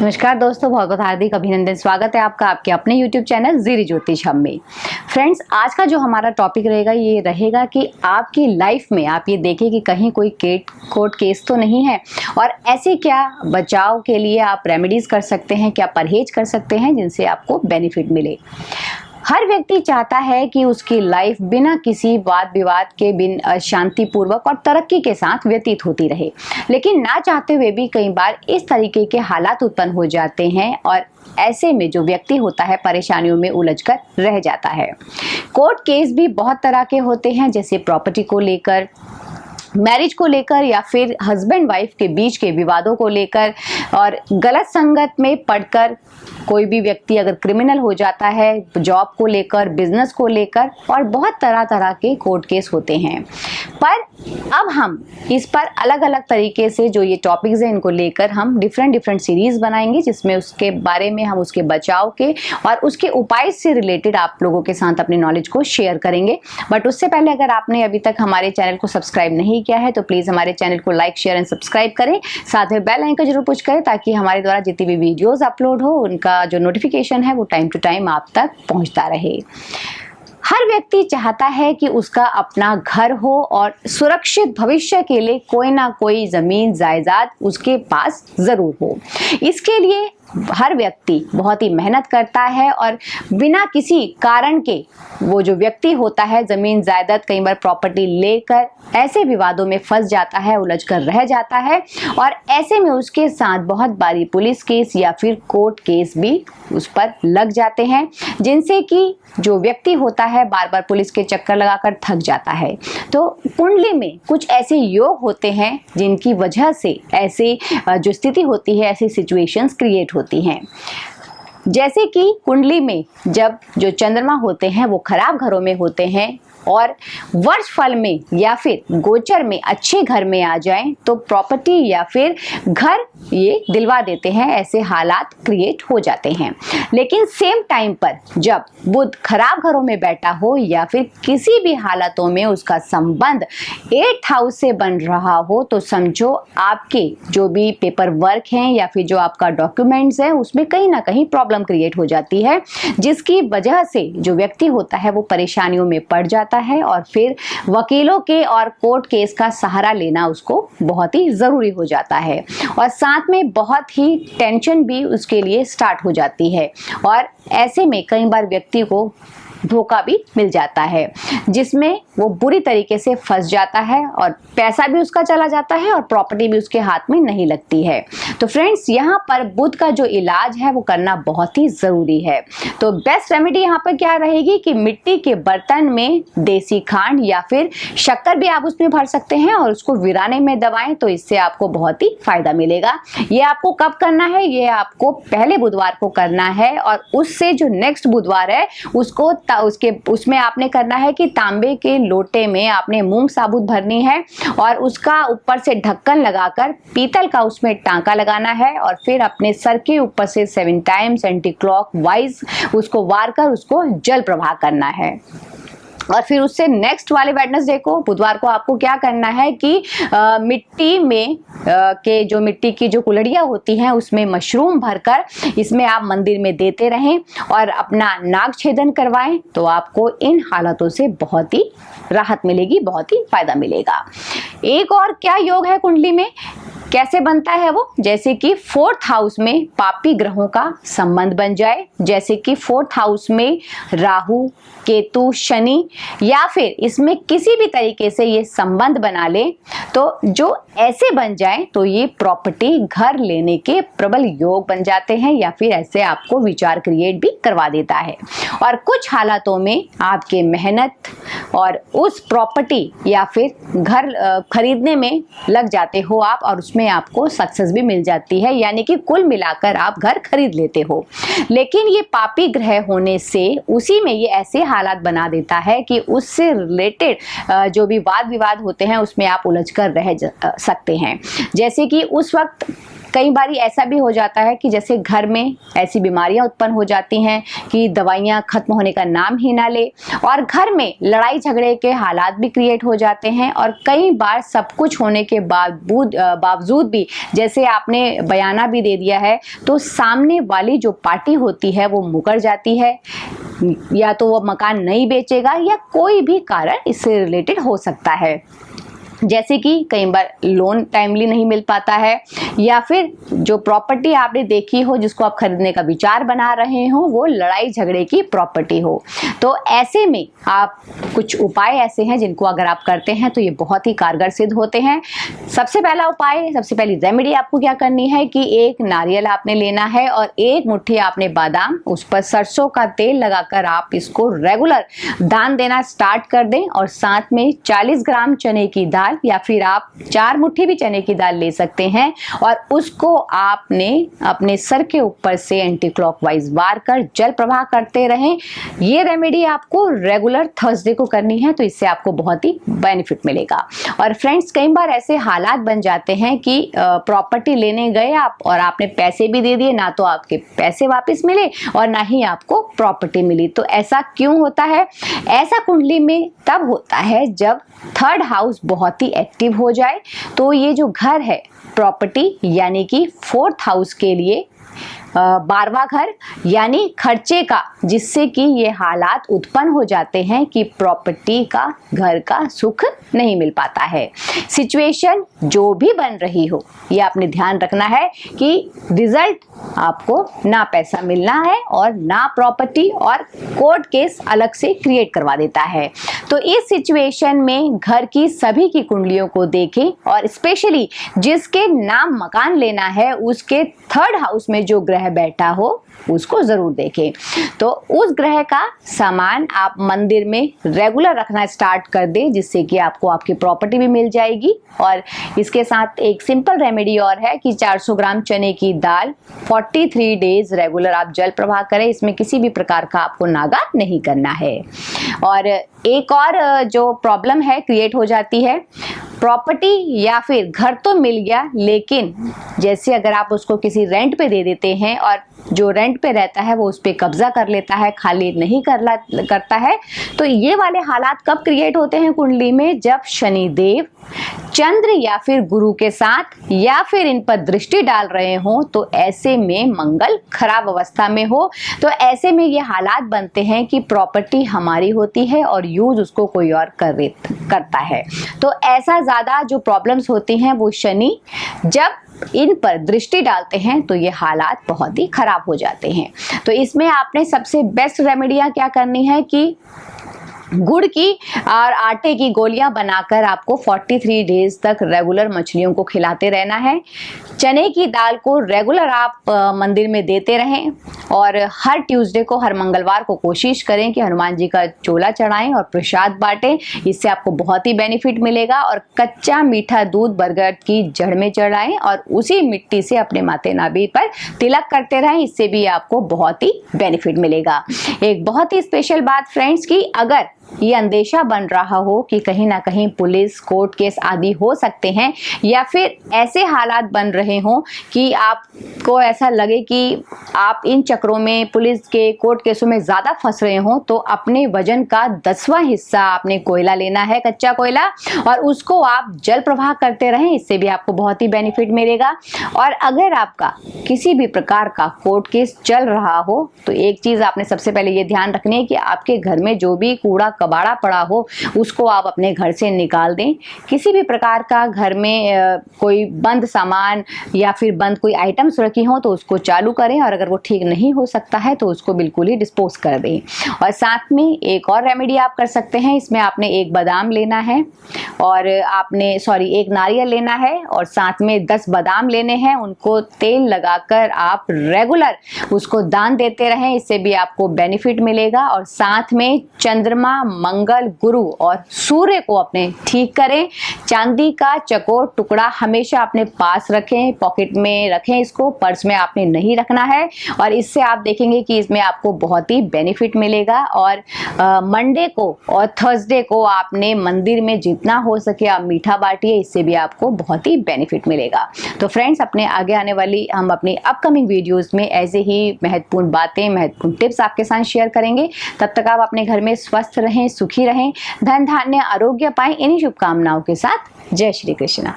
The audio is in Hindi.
नमस्कार दोस्तों, बहुत बहुत हार्दिक अभिनंदन। स्वागत है आपका आपके अपने YouTube चैनल ज़ीरी ज्योतिष हम में। फ्रेंड्स, आज का जो हमारा टॉपिक रहेगा ये रहेगा कि आपकी लाइफ में आप ये देखें कि कहीं कोई कोर्ट केस तो नहीं है, और ऐसे क्या बचाव के लिए आप रेमेडीज़ कर सकते हैं, क्या परहेज कर सकते हैं जिनसे आपको बेनिफिट मिले। हर व्यक्ति चाहता है कि उसकी लाइफ बिना किसी वाद विवाद के, बिन शांतिपूर्वक और तरक्की के साथ व्यतीत होती रहे, लेकिन ना चाहते हुए भी कई बार इस तरीके के हालात उत्पन्न हो जाते हैं और ऐसे में जो व्यक्ति होता है परेशानियों में उलझकर रह जाता है। कोर्ट केस भी बहुत तरह के होते हैं, जैसे प्रॉपर्टी को लेकर, मैरिज को लेकर, या फिर हस्बैंड वाइफ के बीच के विवादों को लेकर, और गलत संगत में पड़कर कोई भी व्यक्ति अगर क्रिमिनल हो जाता है, जॉब को लेकर, बिजनेस को लेकर, और बहुत तरह तरह के कोर्ट केस होते हैं। पर अब हम इस पर अलग अलग तरीके से जो ये टॉपिक्स हैं इनको लेकर हम डिफरेंट सीरीज बनाएंगे, जिसमें उसके बारे में हम उसके बचाव के और उसके उपाय से रिलेटेड आप लोगों के साथ अपने नॉलेज को शेयर करेंगे। बट उससे पहले अगर आपने अभी तक हमारे चैनल को सब्सक्राइब नहीं किया है तो प्लीज़ हमारे चैनल को लाइक, शेयर एंड सब्सक्राइब करें। साथ में बेल आइकन जरूर पुश करें ताकि हमारे द्वारा जितनी भी वीडियोस अपलोड हो उनका जो नोटिफिकेशन है वो टाइम टू टाइम आप तक पहुंचता रहे। हर व्यक्ति चाहता है कि उसका अपना घर हो और सुरक्षित भविष्य के लिए कोई ना कोई जमीन जायदाद उसके पास जरूर हो। इसके लिए हर व्यक्ति बहुत ही मेहनत करता है और बिना किसी कारण के वो जो व्यक्ति होता है जमीन जायदाद, कई बार प्रॉपर्टी लेकर ऐसे विवादों में फंस जाता है, उलझकर रह जाता है, और ऐसे में उसके साथ बहुत बारी पुलिस केस या फिर कोर्ट केस भी उस पर लग जाते हैं, जिनसे कि जो व्यक्ति होता है बार बार पुलिस के चक्कर लगाकर थक जाता है। तो कुंडली में कुछ ऐसे योग होते हैं जिनकी वजह से ऐसी जो स्थिति होती है, ऐसी सिचुएशंस क्रिएट होती हैं। जैसे कि कुंडली में जब जो चंद्रमा होते हैं वो खराब घरों में होते हैं और वर्ष फल में या फिर गोचर में अच्छे घर में आ जाएं तो प्रॉपर्टी या फिर घर ये दिलवा देते हैं, ऐसे हालात क्रिएट हो जाते हैं। लेकिन सेम टाइम पर जब बुध खराब घरों में बैठा हो या फिर किसी भी हालातों में उसका संबंध 8th हाउस से बन रहा हो तो समझो आपके जो भी पेपर वर्क हैं या फिर जो आपका डॉक्यूमेंट्स है उसमें कहीं ना कहीं प्रॉब्लम क्रिएट हो जाती है, जिसकी वजह से जो व्यक्ति होता है वो परेशानियों में पड़ जाता है और फिर वकीलों के और कोर्ट केस का सहारा लेना उसको बहुत ही जरूरी हो जाता है, और साथ में बहुत ही टेंशन भी उसके लिए स्टार्ट हो जाती है। और ऐसे में कई बार व्यक्ति को धोखा भी मिल जाता है, जिसमें वो बुरी तरीके से फंस जाता है और पैसा भी उसका चला जाता है और प्रॉपर्टी भी उसके हाथ में नहीं लगती है। तो फ्रेंड्स, यहाँ पर बुध का जो इलाज है वो करना बहुत ही ज़रूरी है। तो बेस्ट रेमेडी यहाँ पर क्या रहेगी कि मिट्टी के बर्तन में देसी खांड या फिर शक्कर भी आप उसमें भर सकते हैं और उसको वीराने में दबाएं, तो इससे आपको बहुत ही फायदा मिलेगा। ये आपको कब करना है? ये आपको पहले बुधवार को करना है, और उससे जो नेक्स्ट बुधवार है उसमें आपने करना है कि तांबे के लोटे में आपने मूंग साबुत भरनी है और उसका ऊपर से ढक्कन लगाकर पीतल का उसमें टांका लगाना है, और फिर अपने सर के ऊपर से 7 टाइम्स एंटी क्लॉक वाइज उसको वार कर उसको जल प्रवाह करना है। और फिर उससे नेक्स्ट वाले वेडनेसडे को, बुधवार को, आपको क्या करना है कि मिट्टी में के जो मिट्टी की जो कुल्हड़ियाँ होती हैं उसमें मशरूम भरकर इसमें आप मंदिर में देते रहें और अपना नाग छेदन करवाएं, तो आपको इन हालातों से बहुत ही राहत मिलेगी, बहुत ही फायदा मिलेगा। एक और क्या योग है कुंडली में, कैसे बनता है वो? जैसे कि 4th हाउस में पापी ग्रहों का संबंध बन जाए, जैसे कि 4th हाउस में राहु, केतु, शनि, या फिर इसमें किसी भी तरीके से ये संबंध बना ले, तो जो ऐसे बन जाए तो ये प्रॉपर्टी घर लेने के प्रबल योग बन जाते हैं, या फिर ऐसे आपको विचार क्रिएट भी करवा देता है। और कुछ हालातों में आपके मेहनत और उस प्रॉपर्टी या फिर घर खरीदने में लग जाते हो आप, और उसमें आपको सक्सेस भी मिल जाती है, यानी कि कुल मिलाकर आप घर खरीद लेते हो। लेकिन ये पापी ग्रह होने से उसी में ये ऐसे हालात बना देता है कि उससे रिलेटेड जो भी वाद विवाद होते हैं उसमें आप उलझकर रह सकते हैं। जैसे कि उस वक्त कई बार ऐसा भी हो जाता है कि जैसे घर में ऐसी बीमारियां उत्पन्न हो जाती हैं कि दवाइयां खत्म होने का नाम ही ना ले, और घर में लड़ाई झगड़े के हालात भी क्रिएट हो जाते हैं। और कई बार सब कुछ होने के बावजूद भी, जैसे आपने बयाना भी दे दिया है, तो सामने वाली जो पार्टी होती है वो मुकर जाती है, या तो वो मकान नहीं बेचेगा, या कोई भी कारण इससे रिलेटेड हो सकता है। जैसे कि कई बार लोन टाइमली नहीं मिल पाता है, या फिर जो प्रॉपर्टी आपने देखी हो जिसको आप खरीदने का विचार बना रहे हो वो लड़ाई झगड़े की प्रॉपर्टी हो। तो ऐसे में आप कुछ उपाय ऐसे हैं जिनको अगर आप करते हैं तो ये बहुत ही कारगर सिद्ध होते हैं। सबसे पहला उपाय, सबसे पहली रेमेडी आपको क्या करनी है कि एक नारियल आपने लेना है और एक मुट्ठी आपने बादाम, उस पर सरसों का तेल लगाकर आप इसको रेगुलर दान देना स्टार्ट कर दें। और साथ में 40 ग्राम चने की दाल, या फिर आप 4 मुट्ठी भी चने की दाल ले सकते हैं, और उसको आपने अपने सर के ऊपर से एंटी क्लॉकवाइज वार कर जल प्रवाह करते रहें। ये रेमेडी आपको रेगुलर थर्सडे को करनी है, तो इससे आपको बहुत ही बेनिफिट मिलेगा। और फ्रेंड्स, कई बार ऐसे हालात बन जाते हैं कि प्रॉपर्टी लेने गए आप और आपने पैसे भी दे दिए, ना तो आपके पैसे वापस मिले और ना ही आपको प्रॉपर्टी मिली। तो ऐसा क्यों होता है? ऐसा कुंडली में तब होता है जब थर्ड हाउस बहुत ही एक्टिव हो जाए। तो ये जो घर है प्रॉपर्टी यानी कि फोर्थ हाउस के लिए 12वां घर यानी खर्चे का, जिससे कि ये हालात उत्पन्न हो जाते हैं कि प्रॉपर्टी का, घर का सुख नहीं मिल पाता है। सिचुएशन जो भी बन रही हो, ये आपने ध्यान रखना है कि रिजल्ट आपको ना पैसा मिलना है और ना प्रॉपर्टी, और कोर्ट केस अलग से क्रिएट करवा देता है। तो इस सिचुएशन में घर की सभी की कुंडलियों को देखें, और स्पेशली जिसके नाम मकान लेना है उसके थर्ड हाउस में जो ग्रह बैठा हो उसको जरूर देखें। तो उस ग्रह का सामान आप मंदिर में रेगुलर रखना स्टार्ट कर दें, जिससे कि आपको आपकी प्रॉपर्टी भी मिल जाएगी। और इसके साथ एक सिंपल रेमेडी और है कि 400 ग्राम चने की दाल 43 डेज रेगुलर आप जल प्रवाह करें। इसमें किसी भी प्रकार का आपको नागा नहीं करना है। और एक और जो प्रॉब्लम है क्रिएट हो जाती है, प्रॉपर्टी या फिर घर तो मिल गया, लेकिन जैसे अगर आप उसको किसी रेंट पे दे देते हैं और जो रेंट पे रहता है वो उस पे कब्जा कर लेता है, खाली नहीं करता है। तो ये वाले हालात कब क्रिएट होते हैं कुंडली में? जब शनिदेव, चंद्र या फिर गुरु के साथ या फिर इन पर दृष्टि डाल रहे हो, तो ऐसे में मंगल खराब अवस्था में हो। तो ऐसे में ये हालात बनते हैं कि प्रॉपर्टी हमारी होती है और यूज उसको कोई और करता है। तो ऐसा ज्यादा जो प्रॉब्लम्स होती हैं वो शनि जब इन पर दृष्टि डालते हैं तो ये हालात बहुत ही खराब हो जाते हैं। तो इसमें आपने सबसे बेस्ट रेमेडियां क्या करनी है कि गुड़ की और आटे की गोलियां बनाकर आपको 43 डेज तक रेगुलर मछलियों को खिलाते रहना है। चने की दाल को रेगुलर आप मंदिर में देते रहें, और हर ट्यूसडे को, हर मंगलवार को कोशिश करें कि हनुमान जी का चोला चढ़ाएं और प्रसाद बांटें। इससे आपको बहुत ही बेनिफिट मिलेगा। और कच्चा मीठा दूध बरगद की जड़ में चढ़ाएं और उसी मिट्टी से अपने माथे नाभि पर तिलक करते रहें। इससे भी आपको बहुत ही बेनिफिट मिलेगा। एक बहुत ही स्पेशल बात फ्रेंड्स की, अगर ये अंदेशा बन रहा हो कि कहीं ना कहीं पुलिस, कोर्ट केस आदि हो सकते हैं, या फिर ऐसे हालात बन रहे हो कि आपको ऐसा लगे कि आप इन चक्रों में, पुलिस के, कोर्ट केसों में ज्यादा फंस रहे हो, तो अपने वजन का 10वां हिस्सा आपने कोयला लेना है, कच्चा कोयला, और उसको आप जल प्रवाह करते रहें। इससे भी आपको बहुत ही बेनिफिट मिलेगा। और अगर आपका किसी भी प्रकार का कोर्ट केस चल रहा हो, तो एक चीज आपने सबसे पहले ये ध्यान रखनी है कि आपके घर में जो भी कूड़ा कबाड़ा पड़ा हो उसको आप अपने घर से निकाल दें। किसी भी प्रकार का घर में कोई बंद सामान या फिर बंद कोई आइटम्स रखी हो तो उसको चालू करें, और अगर वो ठीक नहीं हो सकता है तो उसको बिल्कुल ही डिस्पोज कर दें। और साथ में एक और रेमेडी आप कर सकते हैं। इसमें आपने एक बादाम लेना है, और एक नारियल लेना है, और साथ में 10 बादाम लेने हैं। उनको तेल लगाकर आप रेगुलर उसको दान देते रहें। इससे भी आपको बेनिफिट मिलेगा। और साथ में चंद्रमा, मंगल, गुरु और सूर्य को अपने ठीक करें। चांदी का चकोर टुकड़ा हमेशा अपने पास रखें, पॉकेट में रखें, इसको पर्स में आपने नहीं रखना है। और इससे आप देखेंगे कि इसमें आपको बहुत ही बेनिफिट मिलेगा। और मंडे को और थर्सडे को आपने मंदिर में जितना हो सके आप मीठा बांटिए, इससे भी आपको बहुत ही बेनिफिट मिलेगा। तो फ्रेंड्स, अपने आगे आने वाली हम अपनी अपकमिंग वीडियोस में ऐसे ही महत्वपूर्ण बातें, महत्वपूर्ण टिप्स आपके साथ शेयर करेंगे। तब तक आप अपने घर में स्वस्थ रहें, सुखी रहें, धन धान्य आरोग्य पाएं। इन्हीं शुभकामनाओं के साथ जय श्री कृष्णा।